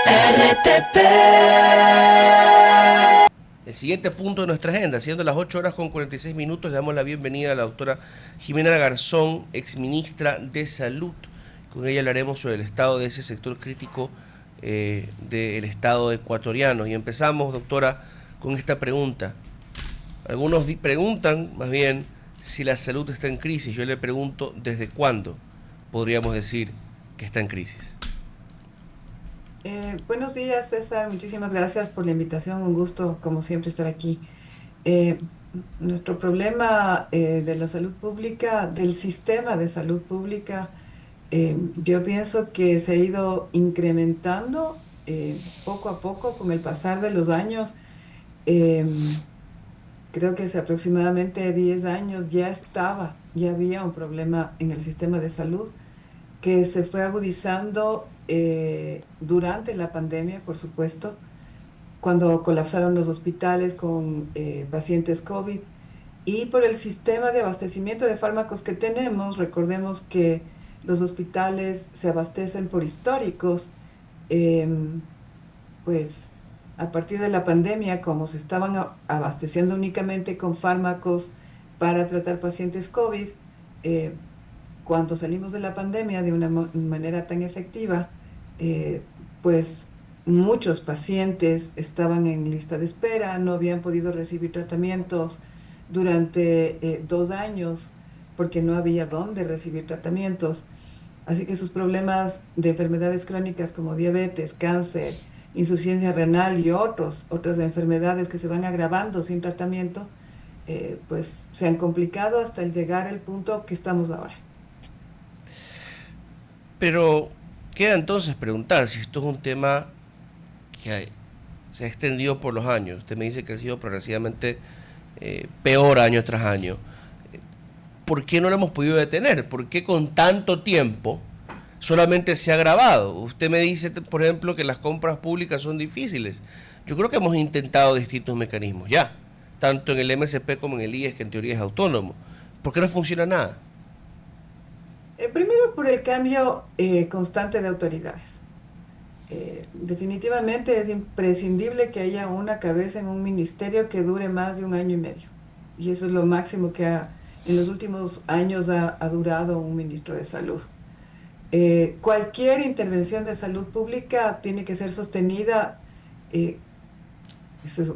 RTP. El siguiente punto de nuestra agenda, siendo las 8 horas con 46 minutos, le damos la bienvenida a la doctora Jimena Garzón, exministra de Salud. Con ella hablaremos sobre el estado de ese sector crítico del estado ecuatoriano. Y empezamos, doctora, con esta pregunta. Algunos preguntan, más bien, si la salud está en crisis. Yo le pregunto, ¿desde cuándo podríamos decir que está en crisis? Buenos días, César. Muchísimas gracias por la invitación. Un gusto, como siempre, estar aquí. Eh, Nuestro problema de la salud pública, del sistema de salud pública, yo pienso que se ha ido incrementando poco a poco con el pasar de los años. Eh, Creo que hace aproximadamente 10 años ya había un problema en el sistema de salud que se fue agudizando durante la pandemia, por supuesto, cuando colapsaron los hospitales con pacientes COVID y por el sistema de abastecimiento de fármacos que tenemos. Recordemos que los hospitales se abastecen por históricos, pues a partir de la pandemia, como se estaban abasteciendo únicamente con fármacos para tratar pacientes COVID, eh, cuando salimos de la pandemia de una manera tan efectiva, eh, pues muchos pacientes estaban en lista de espera, no habían podido recibir tratamientos durante 2 años porque no había dónde recibir tratamientos. Así que sus problemas de enfermedades crónicas como diabetes, cáncer, insuficiencia renal y otras enfermedades que se van agravando sin tratamiento, pues se han complicado hasta el llegar al punto que estamos ahora. Pero queda entonces preguntar si esto es un tema que se ha extendido por los años. Usted me dice que ha sido progresivamente peor año tras año. ¿Por qué no lo hemos podido detener? ¿Por qué con tanto tiempo solamente se ha agravado? Usted me dice, por ejemplo, que las compras públicas son difíciles. Yo creo que hemos intentado distintos mecanismos ya, tanto en el MSP como en el IES, que en teoría es autónomo. ¿Por qué no funciona nada? Primero por el cambio constante de autoridades. Definitivamente es imprescindible que haya una cabeza en un ministerio que dure más de un año y medio. Y eso es lo máximo que en los últimos años ha durado un ministro de salud. Cualquier intervención de salud pública tiene que ser sostenida, eh,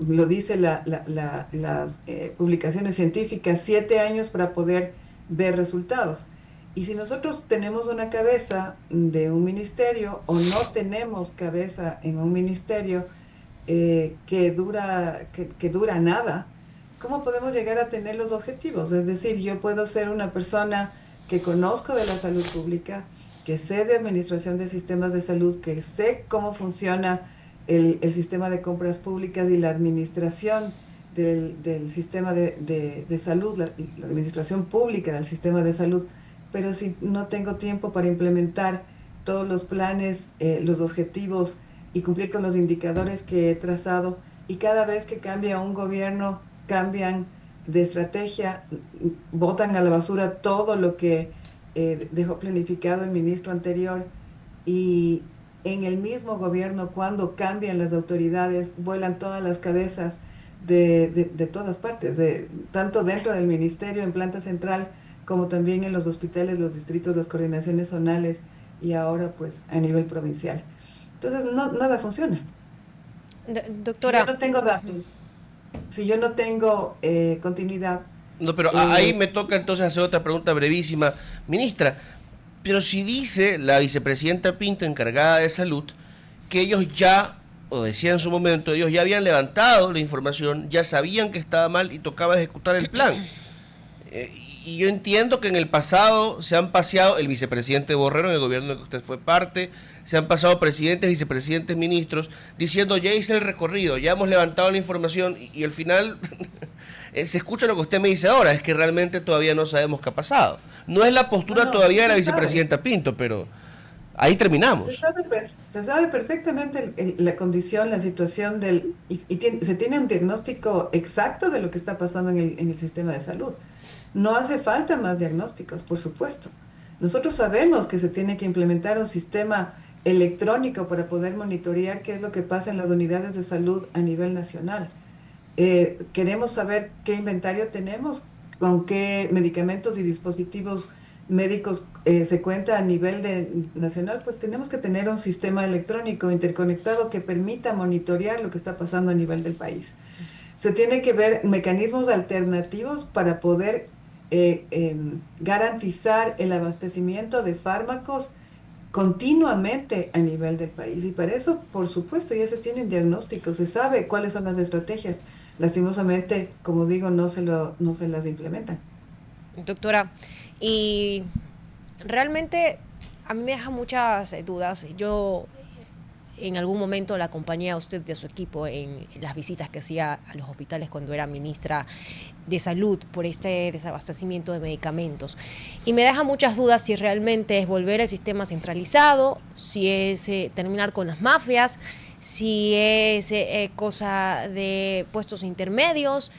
lo dice las publicaciones científicas, 7 años para poder ver resultados. Y si nosotros tenemos una cabeza de un ministerio o no tenemos cabeza en un ministerio que dura nada, ¿cómo podemos llegar a tener los objetivos? Es decir, yo puedo ser una persona que conozco de la salud pública, que sé de administración de sistemas de salud, que sé cómo funciona el sistema de compras públicas y la administración del sistema de salud, la administración pública del sistema de salud, pero si no tengo tiempo para implementar todos los planes, los objetivos y cumplir con los indicadores que he trazado, y cada vez que cambia un gobierno, cambian de estrategia, botan a la basura todo lo que dejó planificado el ministro anterior, y en el mismo gobierno, cuando cambian las autoridades, vuelan todas las cabezas de todas partes, tanto dentro del ministerio, en planta central, como también en los hospitales, los distritos, las coordinaciones zonales y ahora pues a nivel provincial. Entonces nada funciona. Si yo Doctora, no tengo datos, si yo no tengo continuidad. No, pero ahí eh, me toca entonces hacer otra pregunta brevísima. Ministra, pero si dice la vicepresidenta Pinto, encargada de salud, que ellos ya, o decía en su momento, ellos ya habían levantado la información, ya sabían que estaba mal y tocaba ejecutar el plan. Y yo entiendo que en el pasado se han paseado el vicepresidente Borrero en el gobierno de que usted fue parte, se han pasado presidentes, vicepresidentes, ministros, diciendo ya hice el recorrido, ya hemos levantado la información y al final se escucha lo que usted me dice ahora, es que realmente todavía no sabemos qué ha pasado. No es la postura no, todavía sí de la se sabe. vicepresidenta Pinto, pero ahí Se terminamos. sabe, se sabe perfectamente la condición, la situación se tiene un diagnóstico exacto de lo que está pasando en el sistema de salud. No hace falta más diagnósticos, por supuesto. Nosotros sabemos que se tiene que implementar un sistema electrónico para poder monitorear qué es lo que pasa en las unidades de salud a nivel nacional. Queremos saber qué inventario tenemos, con qué medicamentos y dispositivos médicos se cuenta a nivel nacional, pues tenemos que tener un sistema electrónico interconectado que permita monitorear lo que está pasando a nivel del país. Se tiene que ver mecanismos alternativos para poder garantizar el abastecimiento de fármacos continuamente a nivel del país. Y para eso, por supuesto, ya se tienen diagnósticos, se sabe cuáles son las estrategias. Lastimosamente, como digo, no se las implementan. Doctora, y realmente a mí me deja muchas dudas. Yo en algún momento la acompañé a usted y a su equipo en las visitas que hacía a los hospitales cuando era ministra de Salud por este desabastecimiento de medicamentos. Y me deja muchas dudas si realmente es volver al sistema centralizado, si es terminar con las mafias, si es cosa de puestos intermedios.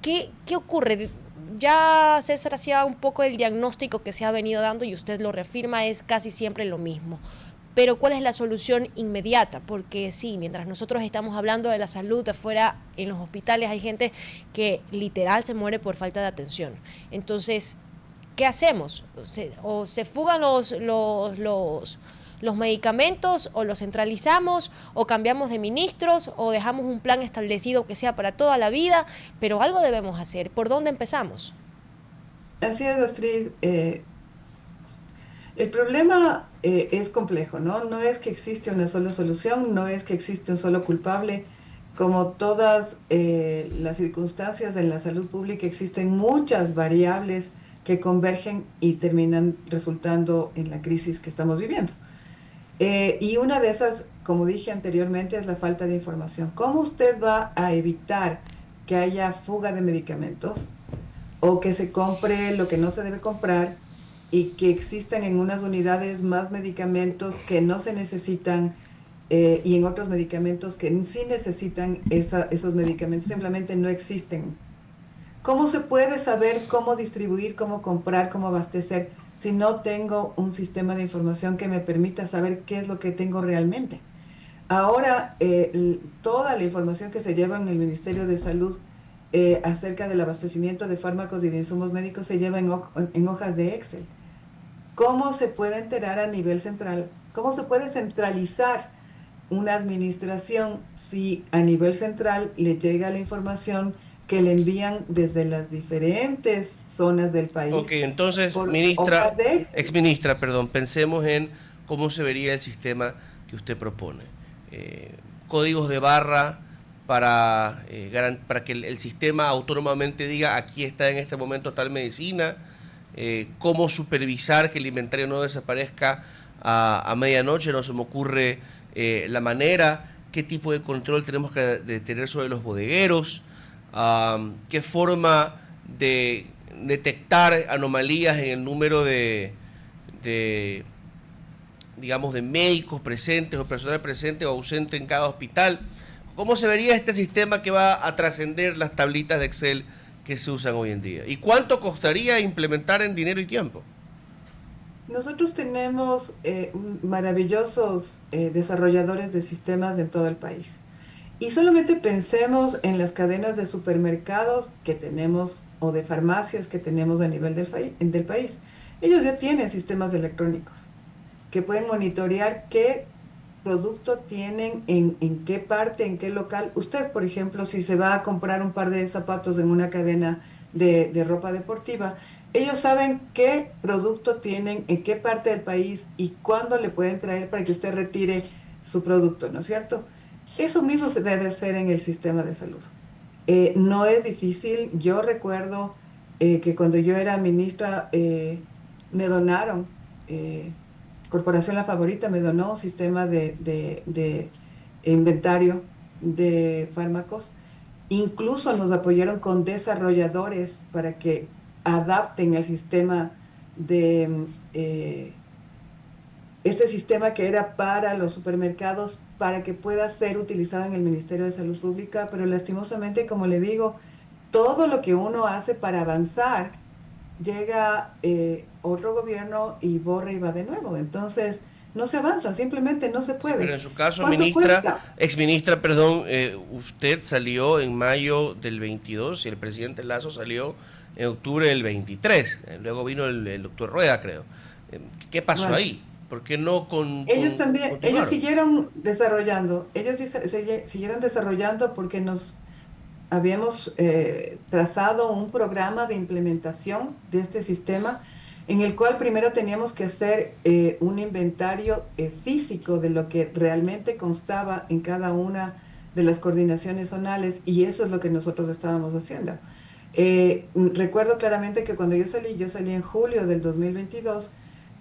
¿Qué ocurre? Ya César hacía un poco el diagnóstico que se ha venido dando y usted lo reafirma, es casi siempre lo mismo. Pero ¿cuál es la solución inmediata? Porque sí, mientras nosotros estamos hablando de la salud afuera en los hospitales, hay gente que literal se muere por falta de atención. Entonces, ¿qué hacemos? O se fugan los medicamentos, o los centralizamos, o cambiamos de ministros, o dejamos un plan establecido que sea para toda la vida, pero algo debemos hacer. ¿Por dónde empezamos? Así es, Astrid. El problema es complejo, ¿no? No es que existe una sola solución, no es que existe un solo culpable. Como todas las circunstancias en la salud pública, existen muchas variables que convergen y terminan resultando en la crisis que estamos viviendo. Y una de esas, como dije anteriormente, es la falta de información. ¿Cómo usted va a evitar que haya fuga de medicamentos o que se compre lo que no se debe comprar y que existan en unas unidades más medicamentos que no se necesitan y en otros medicamentos que sí necesitan esos medicamentos simplemente no existen? ¿Cómo se puede saber cómo distribuir, cómo comprar, cómo abastecer si no tengo un sistema de información que me permita saber qué es lo que tengo realmente? Ahora, toda la información que se lleva en el Ministerio de Salud acerca del abastecimiento de fármacos y de insumos médicos se lleva en hojas de Excel. ¿Cómo se puede enterar a nivel central? ¿Cómo se puede centralizar una administración si a nivel central le llega la información que le envían desde las diferentes zonas del Ok, país entonces, por hojas de Excel? exministra, perdón, pensemos en cómo se vería el sistema que usted propone. Eh, Códigos de barra para que el sistema autónomamente diga aquí está en este momento tal medicina, cómo supervisar que el inventario no desaparezca a medianoche, no se me ocurre la manera, qué tipo de control tenemos que tener sobre los bodegueros, qué forma de detectar anomalías en el número de digamos, de médicos presentes o personal presente o ausente en cada hospital. ¿Cómo se vería este sistema que va a trascender las tablitas de Excel que se usan hoy en día? ¿Y cuánto costaría implementar en dinero y tiempo? Nosotros tenemos maravillosos desarrolladores de sistemas en todo el país. Y solamente pensemos en las cadenas de supermercados que tenemos o de farmacias que tenemos a nivel del país. Ellos ya tienen sistemas electrónicos que pueden monitorear qué producto tienen, en qué parte, en qué local. Usted, por ejemplo, si se va a comprar un par de zapatos en una cadena de ropa deportiva, ellos saben qué producto tienen, en qué parte del país y cuándo le pueden traer para que usted retire su producto, ¿no es cierto? Eso mismo se debe hacer en el sistema de salud. No es difícil. Yo recuerdo que cuando yo era ministra me donaron. Corporación La Favorita me donó un sistema de inventario de fármacos. Incluso nos apoyaron con desarrolladores para que adapten el sistema de este sistema que era para los supermercados para que pueda ser utilizado en el Ministerio de Salud Pública, pero lastimosamente, como le digo, todo lo que uno hace para avanzar llega otro gobierno y borra y va de nuevo. Entonces, no se avanza, simplemente no se puede. Pero en su caso, ¿Cuánto cuesta? exministra, perdón, usted salió en mayo del 22 y el presidente Lazo salió en octubre del 23. Luego vino el doctor Rueda, creo. ¿Qué pasó Bueno, ahí? ¿Por qué no ellos también, ellos continuaron? siguieron desarrollando, siguieron desarrollando porque nos habíamos trazado un programa de implementación de este sistema en el cual primero teníamos que hacer un inventario físico de lo que realmente constaba en cada una de las coordinaciones zonales, y eso es lo que nosotros estábamos haciendo. Recuerdo claramente que cuando yo salí en julio del 2022,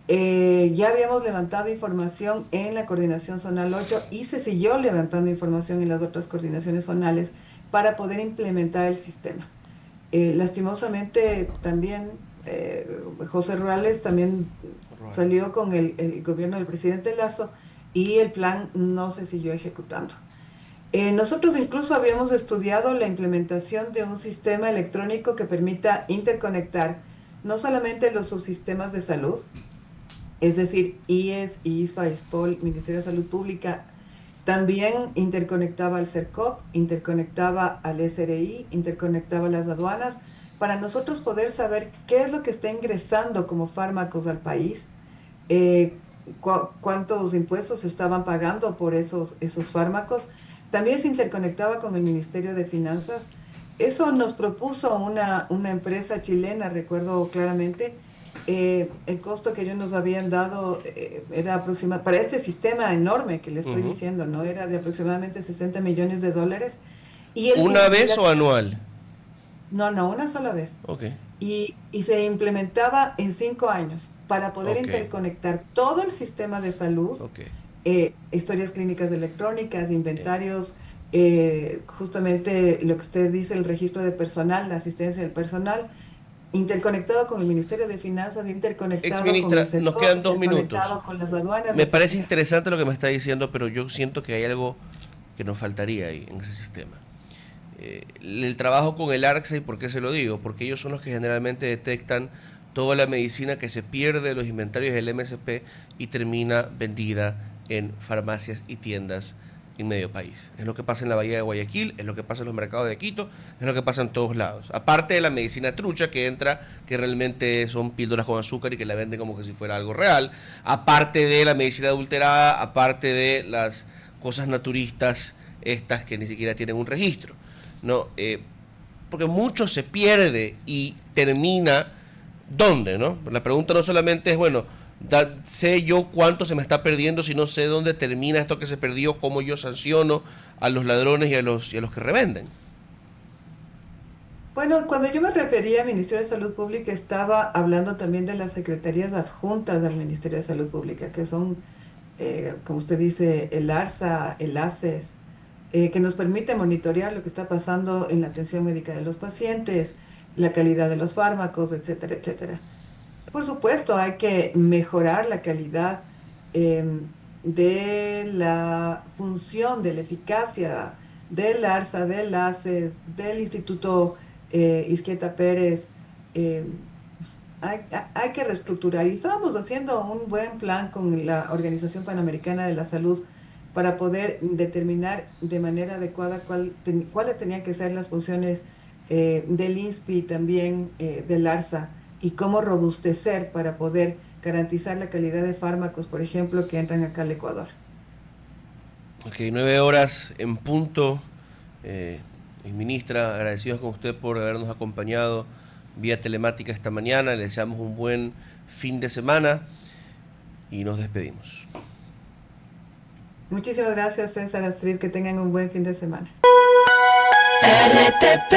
ya habíamos levantado información en la coordinación zonal 8 y se siguió levantando información en las otras coordinaciones zonales para poder implementar el sistema. Lastimosamente también José Ruales también salió con el gobierno del presidente Lazo y el plan no se siguió ejecutando. Nosotros incluso habíamos estudiado la implementación de un sistema electrónico que permita interconectar no solamente los subsistemas de salud, es decir, IES, ISFA, ISPOL, Ministerio de Salud Pública, también interconectaba al CERCOP, interconectaba al SRI, interconectaba a las aduanas, para nosotros poder saber qué es lo que está ingresando como fármacos al país, cuántos impuestos se estaban pagando por esos fármacos. También se interconectaba con el Ministerio de Finanzas. Eso nos propuso una empresa chilena, recuerdo claramente. El costo que ellos nos habían dado era aproximadamente, para este sistema enorme que le estoy diciendo, ¿no? Era de aproximadamente $60 millones. Y ¿Una vez o anual? No, una sola vez. Ok. Y se implementaba en 5 años para poder Ok. interconectar todo el sistema de salud, Ok. historias clínicas electrónicas, inventarios, justamente lo que usted dice, el registro de personal, la asistencia del personal, interconectado con el Ministerio de Finanzas, interconectado con el Exministra, sector, nos quedan 2 minutos. interconectado con las aduanas, Me parece etcétera. interesante lo que me está diciendo, pero yo siento que hay algo que nos faltaría ahí en ese sistema. El trabajo con el ARCSA, ¿y por qué se lo digo? Porque ellos son los que generalmente detectan toda la medicina que se pierde de los inventarios del MSP y termina vendida en farmacias y tiendas en medio país. Es lo que pasa en la Bahía de Guayaquil, es lo que pasa en los mercados de Quito, es lo que pasa en todos lados. Aparte de la medicina trucha que entra, que realmente son píldoras con azúcar y que la venden como que si fuera algo real. Aparte de la medicina adulterada, aparte de las cosas naturistas, estas que ni siquiera tienen un registro. ¿No? Porque mucho se pierde y termina ¿dónde? ¿No? La pregunta no solamente es, bueno, sé yo cuánto se me está perdiendo, sino sé dónde termina esto que se perdió, cómo yo sanciono a los ladrones y a los que revenden. Bueno, cuando yo me refería al Ministerio de Salud Pública, estaba hablando también de las secretarías adjuntas del Ministerio de Salud Pública, que son, como usted dice, el ARSA, el ACES, que nos permite monitorear lo que está pasando en la atención médica de los pacientes, la calidad de los fármacos, etcétera, etcétera. Por supuesto, hay que mejorar la calidad de la función, de la eficacia del ARSA, del ACES, del Instituto Izquieta Pérez. eh, hay que reestructurar. Y estábamos haciendo un buen plan con la Organización Panamericana de la Salud para poder determinar de manera adecuada cuáles tenían que ser las funciones del INSPI, también del ARSA, y cómo robustecer para poder garantizar la calidad de fármacos, por ejemplo, que entran acá al Ecuador. Ok, 9 horas en punto. Ministra, agradecidos con usted por habernos acompañado vía telemática esta mañana. Le deseamos un buen fin de semana y nos despedimos. Muchísimas gracias, César, Astrid, que tengan un buen fin de semana. RTP